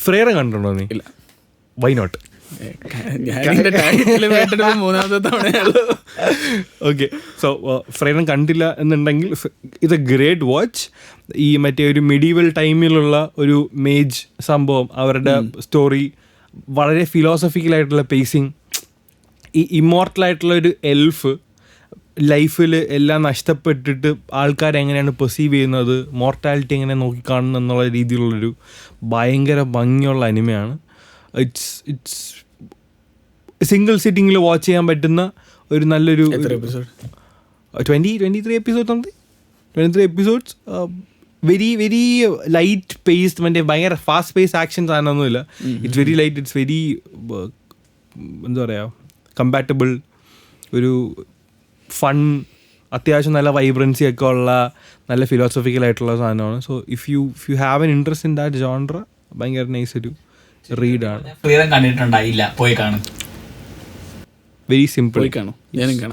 ഫ്രേറ കണ്ടിട്ടുണ്ടോ നീ? ഇല്ല. Why not? മൂന്നാമത്തെ തവണ. ഓക്കെ, സോ ഫ്രേറ കണ്ടില്ല എന്നുണ്ടെങ്കിൽ ഇറ്റ്സ് എ ഗ്രേറ്റ് വാച്ച്. ഈ മറ്റേ ഒരു മിഡീവൽ ടൈമിലുള്ള ഒരു മേജ് സംഭവം, അവരുടെ സ്റ്റോറി വളരെ ഫിലോസഫിക്കലായിട്ടുള്ള പേസിങ്. ഈ ഇമ്മോർട്ടലായിട്ടുള്ള ഒരു എൽഫ് ലൈഫിൽ എല്ലാം നഷ്ടപ്പെട്ടിട്ട് ആൾക്കാരെങ്ങനെയാണ് പെർസീവ് ചെയ്യുന്നത്, മോർട്ടാലിറ്റി എങ്ങനെ നോക്കിക്കാണുന്നു എന്നുള്ള രീതിയിലുള്ളൊരു ഭയങ്കര ഭംഗിയുള്ള അനിമയാണ്. ഇറ്റ്സ് സിംഗിൾ സിറ്റിങ്ങിൽ വാച്ച് ചെയ്യാൻ പറ്റുന്ന ഒരു നല്ലൊരു 23 episodes. Very very light paced, മറ്റേ ഭയങ്കര ഫാസ്റ്റ് പേസ്ഡ് ആക്ഷൻ സാധനമൊന്നുമില്ല. It's very light, it's very എന്താ പറയുക, കമ്പാറ്റബിൾ, ഒരു ഫൺ, അത്യാവശ്യം നല്ല വൈബ്രൻസി ഒക്കെ ഉള്ള നല്ല ഫിലോസഫിക്കലായിട്ടുള്ള സാധനമാണ്. So if you have an interest in that genre, ഭയങ്കര നൈസ് ഒരു റീഡാണ്. കണ്ടിട്ടുണ്ടായില്ല, പോയി കാണും. Very simple. പോയി കാണും, ഞാനും കാണാം.